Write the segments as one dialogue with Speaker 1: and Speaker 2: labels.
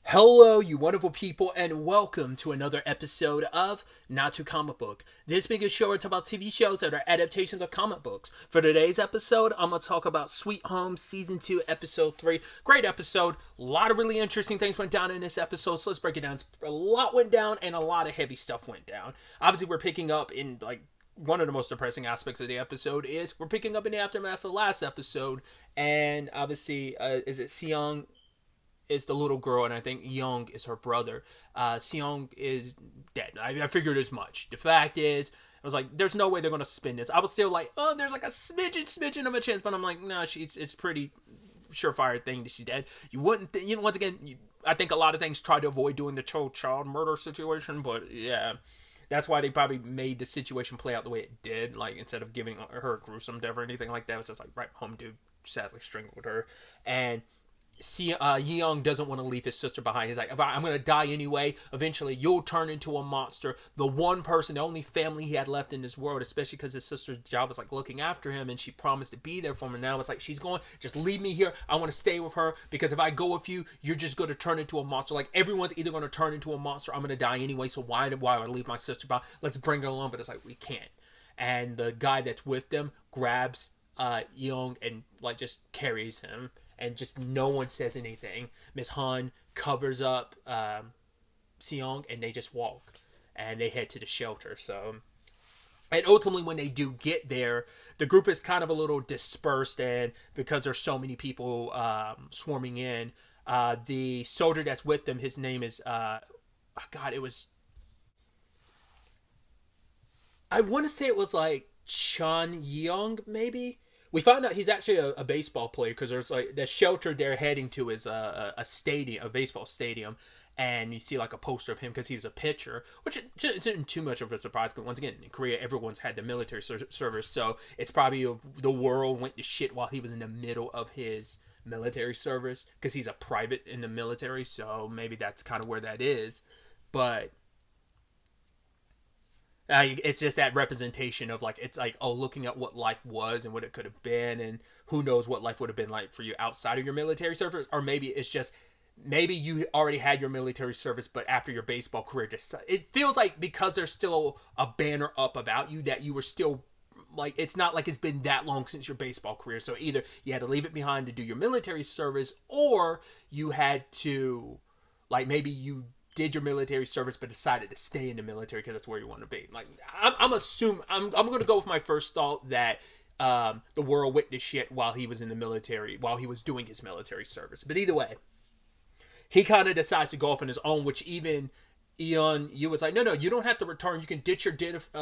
Speaker 1: Hello, you wonderful people, and welcome to another episode of Not Too Comic Book. This being a show where I talk about TV shows that are adaptations of comic books. For today's episode, I'm going to talk about Sweet Home Season 2, Episode 3. Great episode. A lot of really interesting things went down in this episode, so let's break it down. A lot went down, and a lot of heavy stuff went down. Obviously, we're picking up in, one of the most depressing aspects of the episode is we're picking up in the aftermath of the last episode, and obviously, is it Seong is the little girl, and I think Young is her brother. Seong is dead. I figured as much. The fact is, I was like, there's no way they're gonna spin this. I was still like, oh, there's like a smidgen of a chance, but I'm like, no, it's pretty surefire thing that she's dead. You wouldn't, once again, I think a lot of things try to avoid doing the child murder situation, but yeah. That's why they probably made the situation play out the way it did. Like, instead of giving her a gruesome death or anything like that, it was just like, right, home dude sadly strangled her. And Yeong doesn't want to leave his sister behind. He's like, I'm going to die anyway. Eventually, you'll turn into a monster. The one person, the only family he had left in this world, especially because his sister's job was like looking after him, and she promised to be there for him. Now it's like, she's going, just leave me here. I want to stay with her, because if I go with you, you're just going to turn into a monster. Like, everyone's either going to turn into a monster, I'm going to die anyway, so why would I leave my sister behind? Let's bring her along. But it's like, we can't. And the guy that's with them grabs Yeong and like just carries him, and just no one says anything. Miss Han covers up Seong, and they just walk, and they head to the shelter. So, and ultimately, when they do get there, the group is kind of a little dispersed, and because there's so many people swarming in, the soldier that's with them, his name is God, it was, I want to say it was like Chan Young, maybe. We found out he's actually a baseball player, because there's like the shelter they're heading to is a stadium, a baseball stadium, and you see like a poster of him because he was a pitcher, which isn't too much of a surprise. Because once again, in Korea, everyone's had the military service, so it's probably the world went to shit while he was in the middle of his military service, because he's a private in the military. So maybe that's kind of where that is, but it's just that representation of like, it's like, oh, looking at what life was and what it could have been, and who knows what life would have been like for you outside of your military service. Or maybe it's just, maybe you already had your military service, but after your baseball career, just, it feels like because there's still a banner up about you, that you were still, like, it's not like it's been that long since your baseball career. So either you had to leave it behind to do your military service, or you had to, like, maybe you did your military service but decided to stay in the military because that's where you want to be. Like, I'm assuming, I'm going to go with my first thought that the world witnessed shit while he was in the military, while he was doing his military service. But either way, he kind of decides to go off on his own, which even Eon, you was like, no, you don't have to return. You can ditch your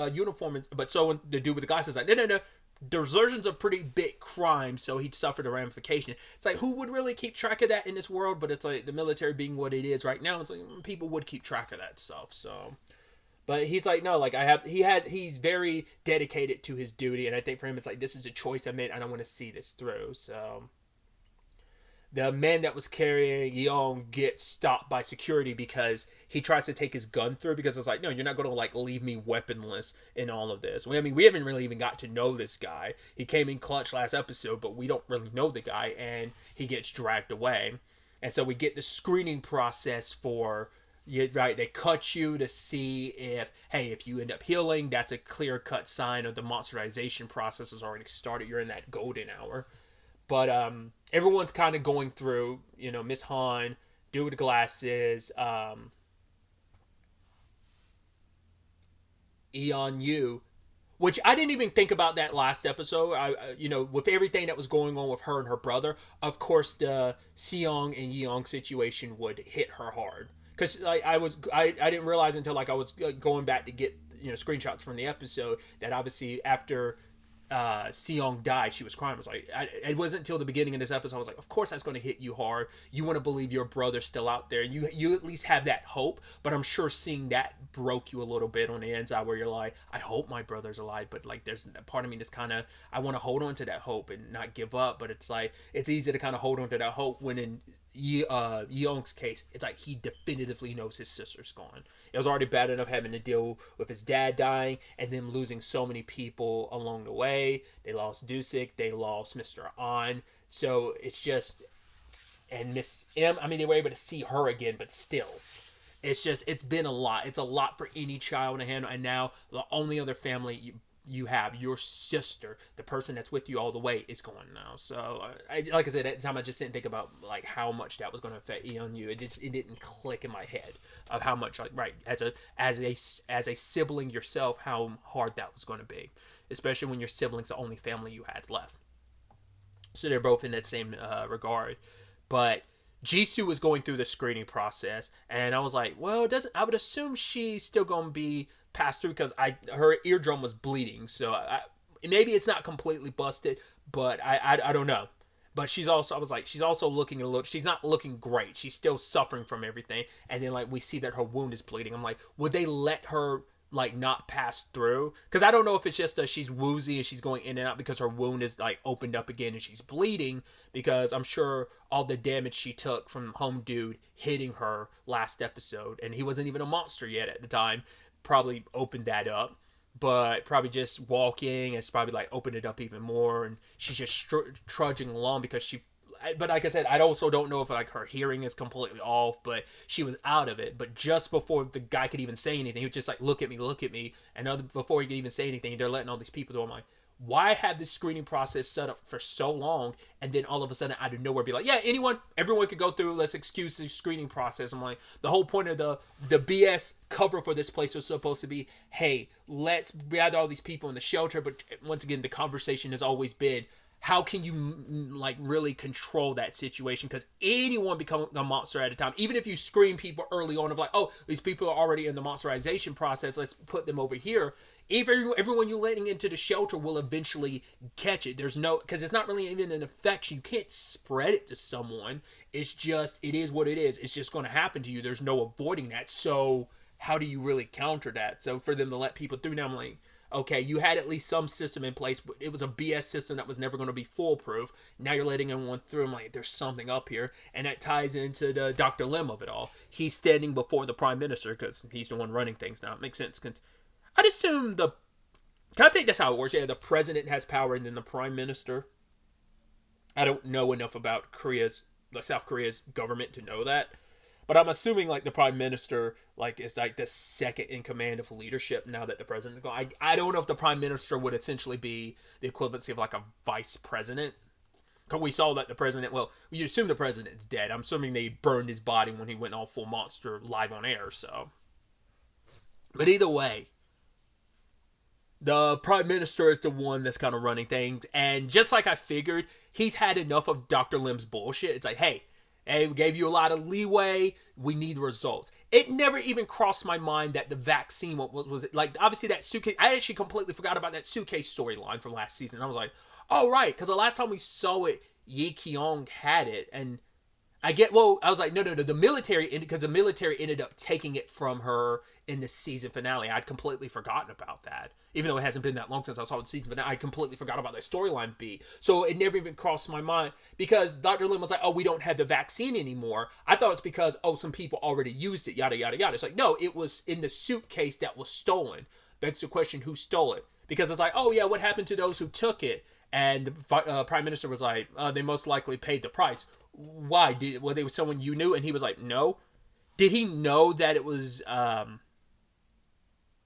Speaker 1: uniform. But so the dude with the glasses like, no. Desertion's a pretty big crime, so he'd suffer the ramification. It's like, who would really keep track of that in this world? But it's like, the military being what it is right now, it's like, people would keep track of that stuff. So, but he's like, no, like, he's very dedicated to his duty, and I think for him, it's like, this is a choice I made, and I want to see this through. So, the man that was carrying Yeong gets stopped by security because he tries to take his gun through, because it's like, no, you're not going to like leave me weaponless in all of this. I mean, we haven't really even got to know this guy. He came in clutch last episode, but we don't really know the guy, and he gets dragged away. And so we get the screening process for, right, they cut you to see if, hey, if you end up healing, that's a clear-cut sign of the monsterization process has already started. You're in that golden hour. But everyone's kind of going through, Miss Han, dude with the glasses, Eon Yu, which I didn't even think about that last episode. With everything that was going on with her and her brother, of course the Seong and Yeong situation would hit her hard. Because like, I didn't realize until like I was going back to get screenshots from the episode that obviously after Seong died, she was crying. I was like, it wasn't until the beginning of this episode I was like, of course that's going to hit you hard. You want to believe your brother's still out there. You at least have that hope. But I'm sure seeing that broke you a little bit on the inside, where you're like, I hope my brother's alive. But like, there's a part of me that's kind of, I want to hold on to that hope and not give up. But it's like, it's easy to kind of hold on to that hope when in Yeong's case, it's like he definitively knows his sister's gone. It was already bad enough having to deal with his dad dying and them losing so many people along the way. They lost Dusik, they lost Mr. An. So it's just, and Miss M. I mean, they were able to see her again, but still, it's been a lot. It's a lot for any child to handle. And now the only other family you have, your sister, the person that's with you all the way, is gone now. So, like I said, at the time I just didn't think about like how much that was going to affect you. It didn't click in my head of how much, like, right, as a sibling yourself, how hard that was going to be, especially when your sibling's the only family you had left. So they're both in that same regard. But Jisoo was going through the screening process, and I was like, well, I would assume she's still going to be passed through because her eardrum was bleeding. So maybe it's not completely busted, but I don't know. But she's also looking she's not looking great. She's still suffering from everything. And then like we see that her wound is bleeding. I'm like, would they let her like not pass through? Because I don't know if it's just she's woozy and she's going in and out because her wound is like opened up again and she's bleeding, because I'm sure all the damage she took from Home Dude hitting her last episode, and he wasn't even a monster yet at the time, probably opened that up. But probably just walking, it's probably like opened it up even more, and she's just trudging along because but like I said, I also don't know if like her hearing is completely off, but she was out of it. But just before the guy could even say anything, he was just like, look at me. And before he could even say anything, they're letting all these people know. I'm like, why have this screening process set up for so long, and then all of a sudden out of nowhere be like, yeah, everyone could go through, let's excuse the screening process. I'm like, the whole point of the BS cover for this place was supposed to be, hey, let's gather all these people in the shelter. But once again, the conversation has always been, how can you like really control that situation? Because anyone become a monster at a time. Even if you screen people early on of like, oh, these people are already in the monsterization process, let's put them over here. Everyone you're letting into the shelter will eventually catch it. Because it's not really even an infection. You can't spread it to someone. It's just, it is what it is. It's just going to happen to you. There's no avoiding that. So how do you really counter that? So for them to let people through now, I'm like, okay, you had at least some system in place, but it was a BS system that was never going to be foolproof. Now you're letting everyone through. I'm like, there's something up here. And that ties into the Dr. Lim of it all. He's standing before the Prime Minister because he's the one running things now. It makes sense. I'd assume I think that's how it works. Yeah, the president has power and then the Prime Minister. I don't know enough about South Korea's government to know that. But I'm assuming like the Prime Minister like is like the second in command of leadership now that the president's gone. I don't know if the Prime Minister would essentially be the equivalency of like a vice president. Because we saw that the president, well, you assume the president's dead. I'm assuming they burned his body when he went all full monster live on air. So, but either way, the Prime Minister is the one that's kind of running things. And just like I figured, he's had enough of Dr. Lim's bullshit. It's like, hey, we gave you a lot of leeway. We need results. It never even crossed my mind that the vaccine, was it? Like, obviously that suitcase, I actually completely forgot about that suitcase storyline from last season. I was like, oh, right. Because the last time we saw it, Yi Kyung had it. And I was like, no, the military, because the military ended up taking it from her in the season finale. I'd completely forgotten about that. Even though it hasn't been that long since I saw the season finale, I completely forgot about that storyline beat. So it never even crossed my mind because Dr. Lim was like, oh, we don't have the vaccine anymore. I thought it's because, oh, some people already used it, yada, yada, yada. It's like, no, it was in the suitcase that was stolen. Begs the question, who stole it? Because it's like, oh, yeah, what happened to those who took it? And the Prime Minister was like, they most likely paid the price. Why? Was they someone you knew? And he was like, no. Did he know that it was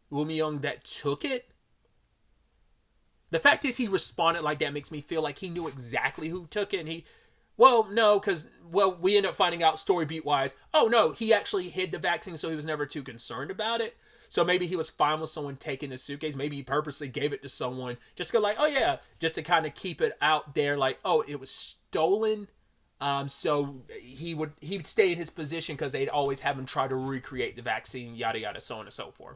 Speaker 1: Woo Myung that took it? The fact is he responded like that makes me feel like he knew exactly who took it. And no, because, we end up finding out story beat wise, oh no, he actually hid the vaccine so he was never too concerned about it. So maybe he was fine with someone taking the suitcase. Maybe he purposely gave it to someone just to go like, oh yeah, just to kind of keep it out there like, oh, it was stolen. So he'd stay in his position because they'd always have him try to recreate the vaccine, yada, yada, so on and so forth.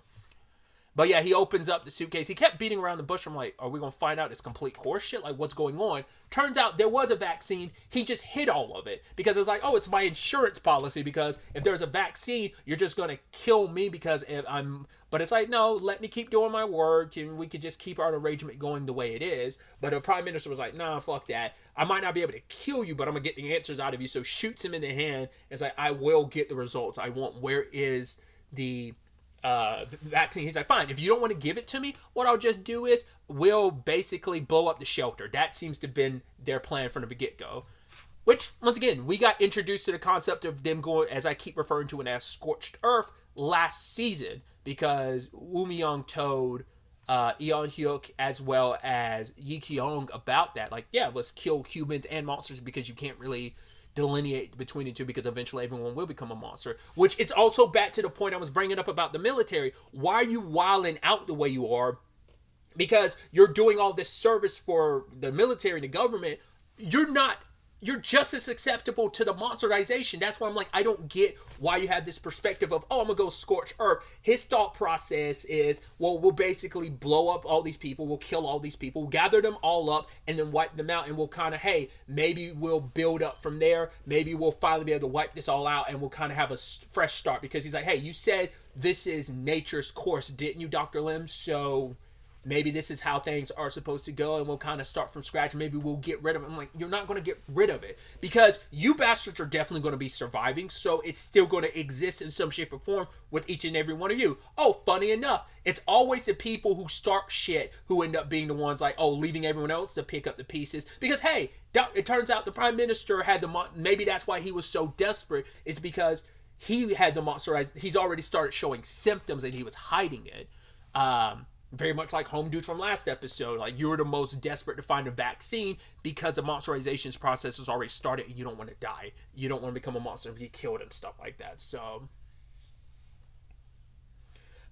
Speaker 1: But yeah, he opens up the suitcase. He kept beating around the bush. I'm like, are we going to find out it's complete horseshit? Like, what's going on? Turns out there was a vaccine. He just hid all of it because it's like, oh, it's my insurance policy because if there's a vaccine, you're just going to kill me because But it's like, no, let me keep doing my work and we could just keep our arrangement going the way it is. But the Prime Minister was like, nah, fuck that. I might not be able to kill you, but I'm going to get the answers out of you. So shoots him in the hand. It's like, I will get the results. Where is the vaccine? He's like, fine, if you don't want to give it to me, what I'll just do is we'll basically blow up the shelter. That seems to have been their plan from the get-go. Which, once again, we got introduced to the concept of them going, as I keep referring to it as scorched earth, last season, because Woo Myung told Eon Hyuk as well as Yi Kyung about that. Like, yeah, let's kill humans and monsters because you can't really delineate between the two because eventually everyone will become a monster. Which it's also back to the point I was bringing up about the military. Why are you wilding out the way you are? Because you're doing all this service for the military and the government. You're just as acceptable to the monsterization. That's why I'm like, I don't get why you have this perspective of, oh, I'm gonna go scorch earth. His thought process is, well, we'll basically blow up all these people, we'll kill all these people, gather them all up, and then wipe them out, and we'll kind of, hey, maybe we'll build up from there. Maybe we'll finally be able to wipe this all out, and we'll kind of have a fresh start. Because he's like, hey, you said this is nature's course, didn't you, Dr. Lim? So maybe this is how things are supposed to go, and we'll kind of start from scratch. Maybe we'll get rid of it. I'm like, you're not going to get rid of it, because you bastards are definitely going to be surviving, so it's still going to exist in some shape or form with each and every one of you. Oh, funny enough, it's always the people who start shit who end up being the ones like, oh, leaving everyone else to pick up the pieces. Because, hey, it turns out the prime minister had maybe that's why he was so desperate, is because he had the monsterized. He's already started showing symptoms and he was hiding it. Very much like Home Dude from last episode. Like, you're the most desperate to find a vaccine because the monsterization process has already started and you don't want to die. You don't want to become a monster and be killed and stuff like that. So,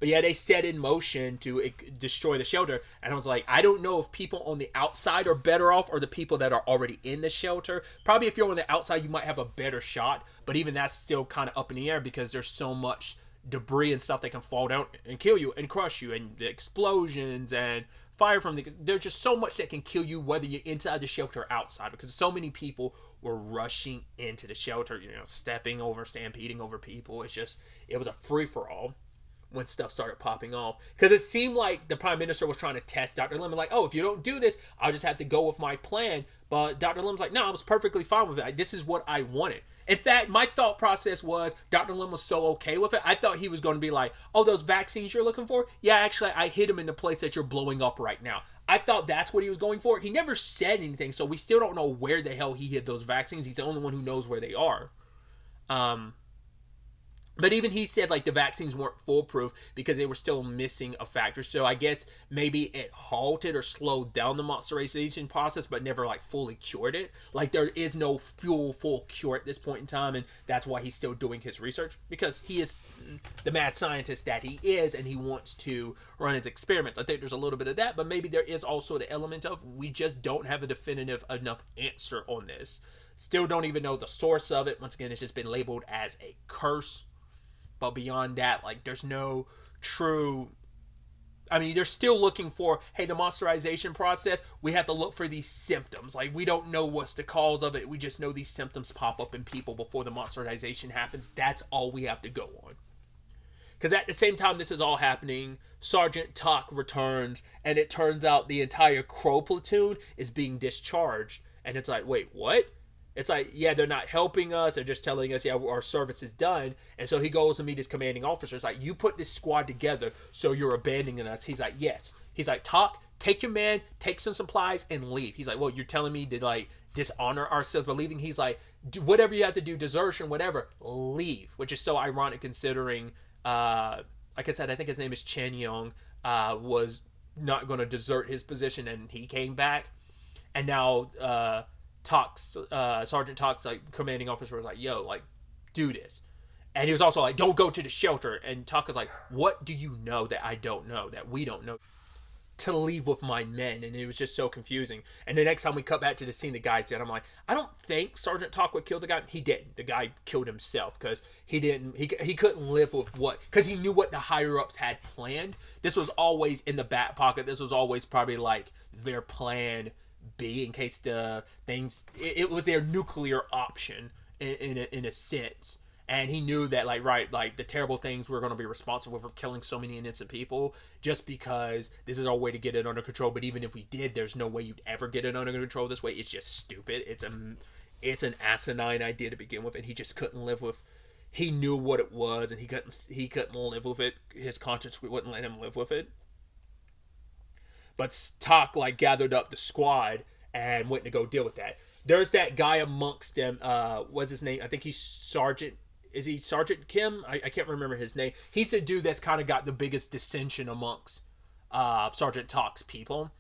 Speaker 1: but yeah, they set in motion to destroy the shelter. And I was like, I don't know if people on the outside are better off or the people that are already in the shelter. Probably if you're on the outside, you might have a better shot. But even that's still kind of up in the air because there's so much debris and stuff that can fall down and kill you and crush you, and the explosions and fire from there's just so much that can kill you whether you're inside the shelter or outside, because so many people were rushing into the shelter, stampeding over people. It was a free-for-all when stuff started popping off, because it seemed like the prime minister was trying to test Dr. Lim, like, oh, if you don't do this, I'll just have to go with my plan. But Dr. Lim's like, no, I was perfectly fine with it. This is what I wanted. In fact, my thought process was Dr. Lim was so okay with it. I thought he was going to be like, oh, those vaccines you're looking for? Yeah, actually, I hid them in the place that you're blowing up right now. I thought that's what he was going for. He never said anything, so we still don't know where the hell he hid those vaccines. He's the only one who knows where they are. But even he said, like, the vaccines weren't foolproof because they were still missing a factor. So I guess maybe it halted or slowed down the monsterization process, but never, like, fully cured it. Like, there is no full cure at this point in time, and that's why he's still doing his research, because he is the mad scientist that he is, and he wants to run his experiments. I think there's a little bit of that, but maybe there is also the element of we just don't have a definitive enough answer on this. Still don't even know the source of it. Once again, it's just been labeled as a curse. But beyond that, like, there's no true... I mean, they're still looking for, hey, the monsterization process, we have to look for these symptoms. Like, we don't know what's the cause of it. We just know these symptoms pop up in people before the monsterization happens. That's all we have to go on. Because at the same time this is all happening, Sergeant Tuck returns, and it turns out the entire Crow platoon is being discharged. And it's like, wait, what? It's like, yeah, they're not helping us. They're just telling us, yeah, our service is done. And so he goes to meet his commanding officer. It's like, you put this squad together, so you're abandoning us. He's like, yes. He's like, Talk, take your man, take some supplies, and leave. He's like, well, you're telling me to, like, dishonor ourselves by leaving? He's like, do whatever you have to do, desertion, whatever, leave. Which is so ironic considering, like I said, I think his name is Chen Yong, was not going to desert his position, and he came back. And now, Sergeant Talks, like, commanding officer, was like, yo, like, do this. And he was also like, don't go to the shelter. And Talk is like, what do you know that I don't know, that we don't know? To leave with my men. And it was just so confusing. And the next time we cut back to the scene, the guy's dead. I'm like, I don't think Sergeant Talk would kill the guy. He didn't. The guy killed himself because he couldn't live with what, because he knew what the higher ups had planned. This was always in the back pocket. This was always probably like their plan B in case the things, it was their nuclear option in a sense. And he knew that, like, right, like, the terrible things we're going to be responsible for killing so many innocent people just because this is our way to get it under control. But even if we did, there's no way you'd ever get it under control this way. It's just stupid. It's an asinine idea to begin with, and he just couldn't live with. He knew what it was, and he couldn't live with it. His conscience wouldn't let him live with it. But Talk, like, gathered up the squad and went to go deal with that. there's that guy amongst them. What's his name? I think he's Sergeant. Is he Sergeant Kim? I can't remember his name. He's the dude that's kind of got the biggest dissension amongst Sergeant Talk's people.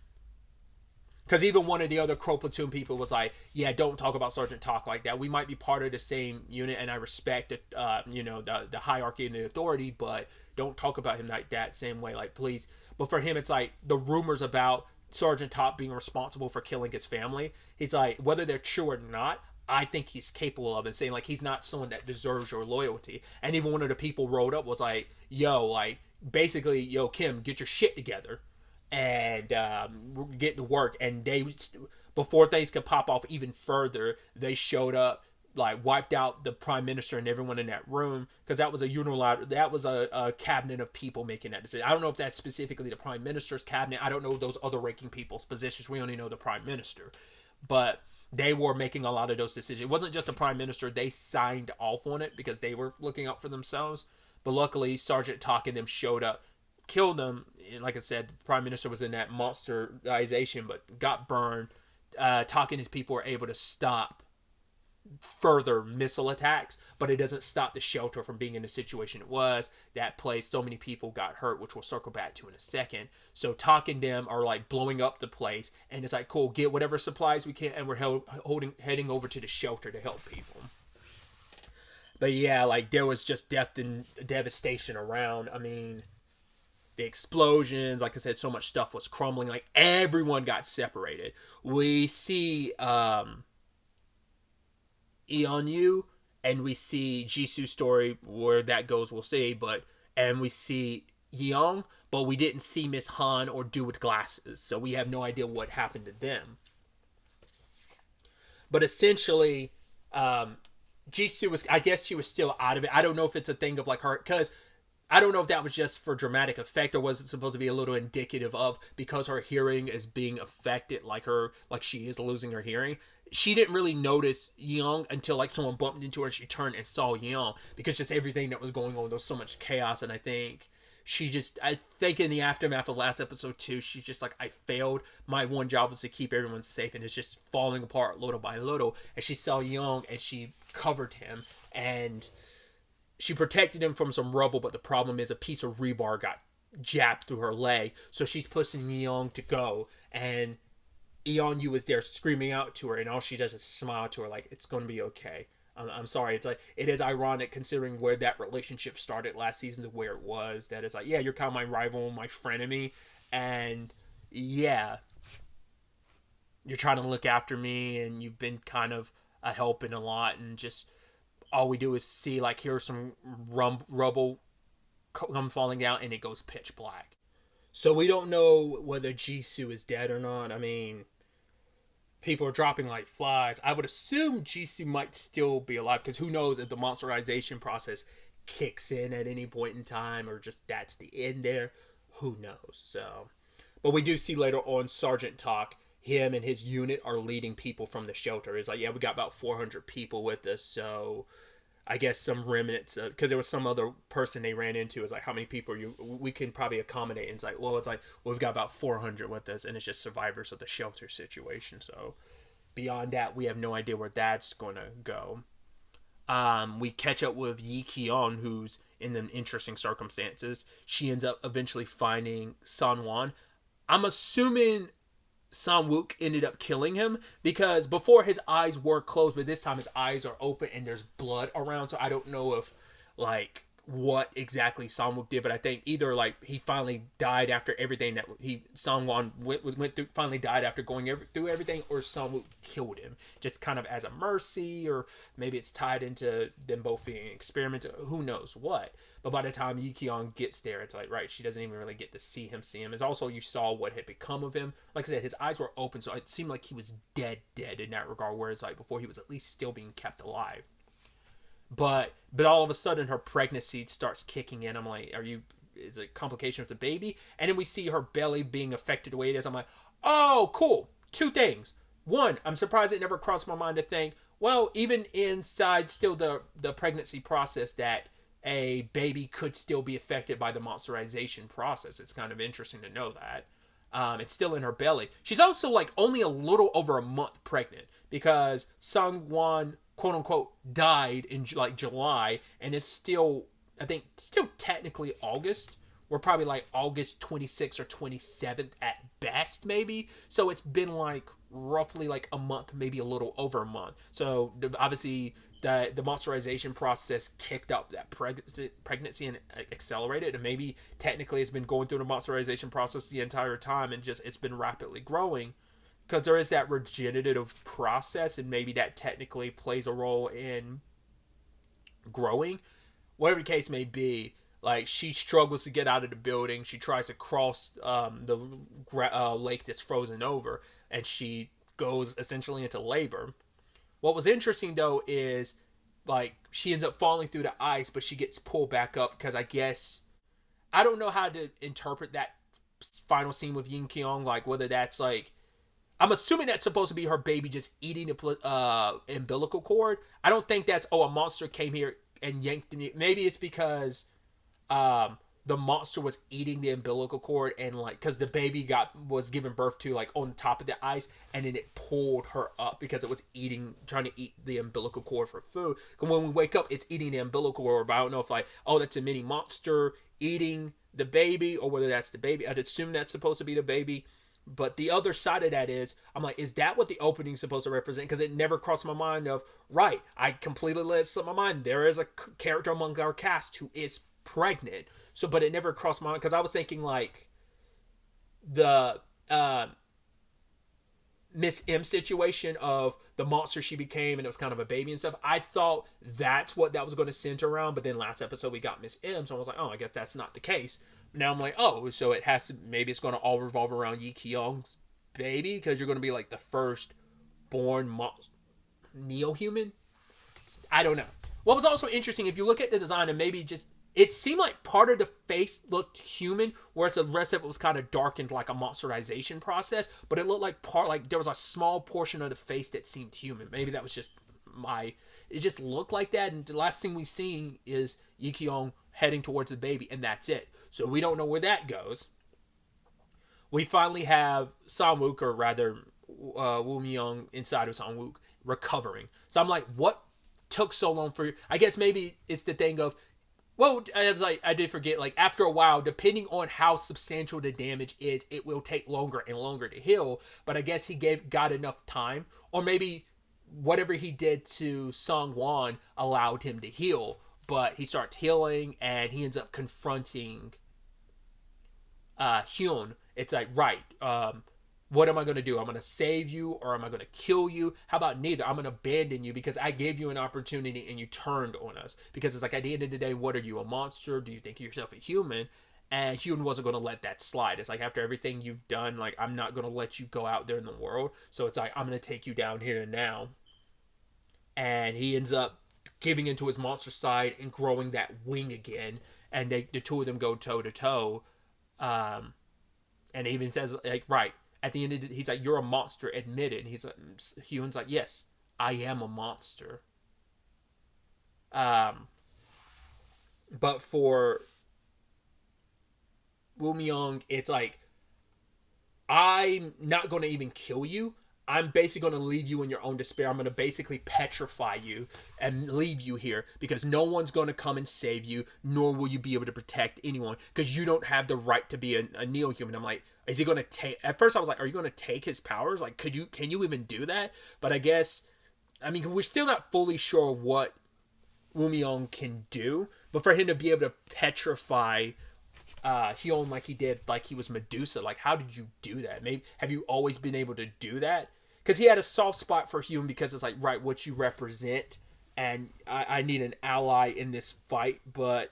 Speaker 1: Because even one of the other Crow Platoon people was like, yeah, don't talk about Sergeant Talk like that. We might be part of the same unit, and I respect it, the hierarchy and the authority, but don't talk about him like that same way, like, please. But for him, it's like the rumors about Sergeant Talk being responsible for killing his family. He's like, whether they're true or not, I think he's capable of, and saying, like, he's not someone that deserves your loyalty. And even one of the people rode up was like, yo, like, basically, yo, Kim, get your shit together and get to work. And they, before things could pop off even further, they showed up, like, wiped out the prime minister and everyone in that room, because that was a unilateral, that was a cabinet of people making that decision. I don't know if that's specifically the prime minister's cabinet. I don't know those other ranking people's positions. We only know the prime minister, but they were making a lot of those decisions. It wasn't just the prime minister. They signed off on it because they were looking out for themselves. But luckily, Sergeant Talk and them showed up, killed them. And like I said, the prime minister was in that monsterization, but got burned. Talk and his people were able to stop further missile attacks, but it doesn't stop the shelter from being in the situation it was. That place, so many people got hurt, which we'll circle back to in a second. So Talk and them are like blowing up the place, and it's like, cool, get whatever supplies we can, and we're heading over to the shelter to help people. But yeah, like, there was just death and devastation around. I mean, the explosions, like I said, so much stuff was crumbling. Like, everyone got separated. We see Eonyu, and we see Jisoo's story, where that goes we'll see, and we see Yeong, but we didn't see Miss Han or Dude with Glasses, so we have no idea what happened to them. But essentially, Jisoo was, I guess she was still out of it. I don't know if it's a thing of like her, because I don't know if that was just for dramatic effect, or was it supposed to be a little indicative of, because her hearing is being affected, like she is losing her hearing. She didn't really notice Yeong until like someone bumped into her and she turned and saw Yeong, because just everything that was going on, there was so much chaos. And I think in the aftermath of last episode too, she's just like, I failed. My one job was to keep everyone safe, and it's just falling apart little by little. And she saw Yeong and she covered him, and she protected him from some rubble, but the problem is a piece of rebar got jabbed through her leg. So she's pushing Yeong to go, and Eonyu is there screaming out to her, and all she does is smile to her like, it's going to be okay. I'm sorry. It's like, it is ironic considering where that relationship started last season to where it was, that it's like, yeah, you're kind of my rival, my frenemy, and yeah, you're trying to look after me, and you've been kind of a help in a lot, and just all we do is see, like, here's some rubble come falling down, and it goes pitch black. So we don't know whether Jisoo is dead or not. I mean, people are dropping like flies. I would assume Jisoo might still be alive, because who knows if the monsterization process kicks in at any point in time, or just that's the end there. Who knows? So, but we do see later on Sergeant Talk, him and his unit are leading people from the shelter. It's like, yeah, we got about 400 people with us, so I guess some remnants, because there was some other person they ran into. It's like, how many people we can probably accommodate? And it's like, well, we've got about 400 with us, and it's just survivors of the shelter situation. So beyond that, we have no idea where that's going to go. We catch up with Yi Keon, who's in an interesting circumstances. She ends up eventually finding Sanwon. I'm assuming Samwook ended up killing him, because before his eyes were closed, but this time his eyes are open and there's blood around. So I don't know if, like, what exactly Samwook did, but I think either, like, he finally died after everything that Sangwon went through, finally died after going through everything, or Samwook killed him just kind of as a mercy, or maybe it's tied into them both being experimented. Who knows what? But by the time Yikion gets there, it's like, right, she doesn't even really get to see him. It's also, you saw what had become of him. Like I said, his eyes were open, so it seemed like he was dead in that regard, whereas, like, before he was at least still being kept alive. But all of a sudden, her pregnancy starts kicking in. I'm like, is it a complication with the baby? And then we see her belly being affected the way it is. I'm like, oh, cool. Two things. One, I'm surprised it never crossed my mind to think, well, even inside still the pregnancy process, that a baby could still be affected by the monsterization process. It's kind of interesting to know that. It's still in her belly. She's also like only a little over a month pregnant because Sungwon quote unquote died in like July, and it's still, I think, still technically August. We're probably like August 26th or 27th at best, maybe. So it's been like roughly like a month, maybe a little over a month. So obviously the monsterization process kicked up that pregnancy and accelerated. And maybe technically it's been going through the monsterization process the entire time, and just it's been rapidly growing because there is that regenerative process, and maybe that technically plays a role in growing. Whatever the case may be, like, she struggles to get out of the building. She tries to cross the lake that's frozen over, and she goes essentially into labor. What was interesting though is, like, she ends up falling through the ice, but she gets pulled back up because I guess I don't know how to interpret that final scene with Yin Kyung. Like, whether that's like, I'm assuming that's supposed to be her baby just eating the umbilical cord. I don't think that's, oh, a monster came here and yanked me. Maybe it's because the monster was eating the umbilical cord, and like, because the baby was given birth to like on top of the ice, and then it pulled her up because it was trying to eat the umbilical cord for food. And when we wake up, it's eating the umbilical cord. But I don't know if like, oh, that's a mini monster eating the baby, or whether that's the baby. I'd assume that's supposed to be the baby. But the other side of that is, I'm like, is that what the opening's supposed to represent? Because it never crossed my mind of, right, I completely let it slip my mind. There is a character among our cast who is pregnant. So, but it never crossed my mind because I was thinking like the Miss M situation of the monster she became, and it was kind of a baby and stuff. I thought that's what that was going to center around, but then last episode we got Miss M, so I was like, oh, I guess that's not the case. Now I'm like, oh, so it has to, maybe it's going to all revolve around Yi Kyung's baby, because you're going to be like the first born neo-human. I don't know. What was also interesting, if you look at the design, and maybe just, it seemed like part of the face looked human, whereas the rest of it was kind of darkened like a monsterization process. But it looked like there was a small portion of the face that seemed human. Maybe that was just it just looked like that. And the last thing we seen is Yi Kyung heading towards the baby, and that's it. So we don't know where that goes. We finally have Sang-wook, or rather Woo Myung inside of Sang-wook, recovering. So I'm like, what took so long for you? I guess maybe it's the thing of, well, I did forget, like, after a while, depending on how substantial the damage is, it will take longer and longer to heal. But I guess he got enough time. Or maybe whatever he did to Sungwon allowed him to heal. But he starts healing, and he ends up confronting Hyun. It's like, right, what am I going to do? I'm going to save you, or am I going to kill you? How about neither? I'm going to abandon you because I gave you an opportunity and you turned on us. Because it's like, at the end of the day, what are you, a monster? Do you think of yourself a human? And Hyun wasn't going to let that slide. It's like, after everything you've done, like, I'm not going to let you go out there in the world. So it's like, I'm going to take you down here and now. And he ends up giving into his monster side and growing that wing again. And the two of them go toe to toe. And he even says, like, right, at the end of he's like, you're a monster, admit it. And he's like, Hyun's like, yes, I am a monster. But for Woo Myung, it's like, I'm not going to even kill you. I'm basically going to leave you in your own despair. I'm going to basically petrify you and leave you here because no one's going to come and save you, nor will you be able to protect anyone because you don't have the right to be a neo-human. I'm like, is he going to take... At first I was like, are you going to take his powers? Like, can you even do that? But I guess, I mean, we're still not fully sure of what Woo Myung can do, but for him to be able to petrify Hyun like he did, like he was Medusa, like, how did you do that? Maybe, have you always been able to do that? Because he had a soft spot for Hyun because it's like, right, what you represent, and I need an ally in this fight. But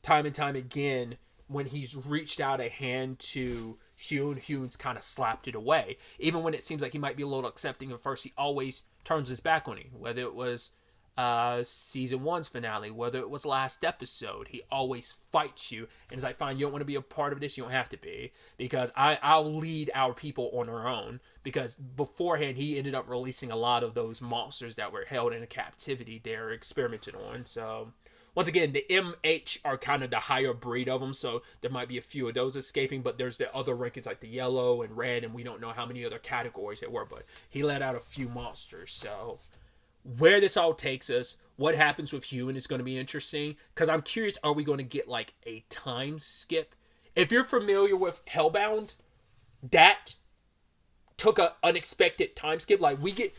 Speaker 1: time and time again, when he's reached out a hand to Hyun's kind of slapped it away. Even when it seems like he might be a little accepting at first, he always turns his back on him. Whether it was season 1's finale, whether it was last episode, he always fights you. And it's like, fine, you don't want to be a part of this, you don't have to be. Because I'll lead our people on our own. Because beforehand, he ended up releasing a lot of those monsters that were held in a captivity they're experimented on. So Once again, the MH are kind of the higher breed of them, so there might be a few of those escaping, but there's the other rankings like the yellow and red, and we don't know how many other categories there were, but he let out a few monsters. So where this all takes us, what happens with human is going to be interesting, because I'm curious, are we going to get like a time skip? If you're familiar with Hellbound, that took a unexpected time skip. Like we get,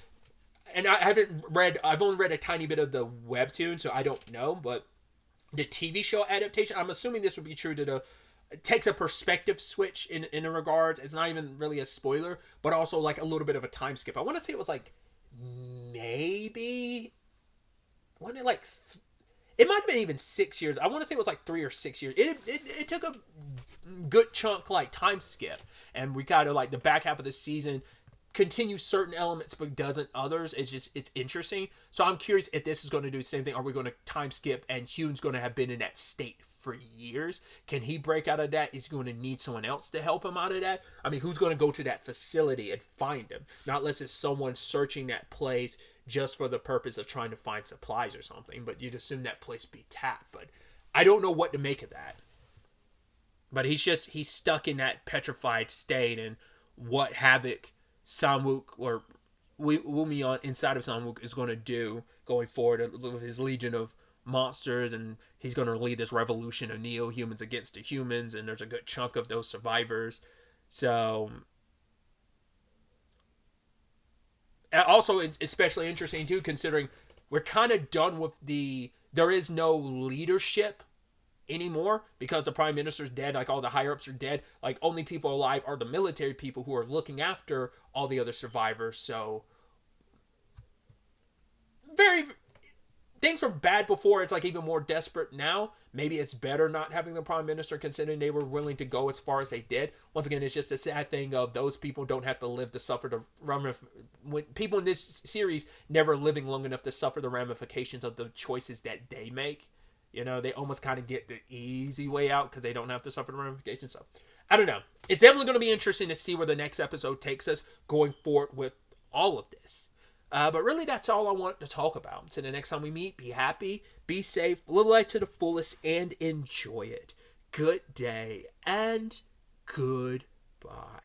Speaker 1: and I've only read a tiny bit of the webtoon, so I don't know, but the TV show adaptation, I'm assuming this would be true to the, it takes a perspective switch in regards. It's not even really a spoiler, but also like a little bit of a time skip. I want to say it was like maybe, wasn't it like, it might have been even 6 years. I want to say it was like 3 or 6 years. It took a good chunk like time skip, and we kind of like the back half of the season continues certain elements but doesn't others. It's interesting. So I'm curious if this is going to do the same thing. Are we going to time skip and Hugh's going to have been in that state for years? Can he break out of that? Is he going to need someone else to help him out of that? I mean, who's going to go to that facility and find him? Not unless it's someone searching that place just for the purpose of trying to find supplies or something, but you'd assume that place be tapped. But I don't know what to make of that. But he's stuck in that petrified state, and what havoc Samwook or Wumion inside of Samwook is going to do going forward with his legion of monsters, and he's going to lead this revolution of neo-humans against the humans, and there's a good chunk of those survivors. So, also especially interesting too, considering we're kind of done with there is no leadership anymore because the prime minister's dead, like all the higher ups are dead. Like only people alive are the military people who are looking after all the other survivors. So very, things were bad before. It's like even more desperate now. Maybe it's better not having the prime minister, considering they were willing to go as far as they did. Once again, it's just a sad thing of those people don't have to live to suffer the when people in this series never living long enough to suffer the ramifications of the choices that they make. You know, they almost kind of get the easy way out because they don't have to suffer the ramifications. So, I don't know. It's definitely going to be interesting to see where the next episode takes us going forward with all of this. But really, that's all I want to talk about. So the next time we meet, be happy, be safe, live life to the fullest, and enjoy it. Good day, and goodbye.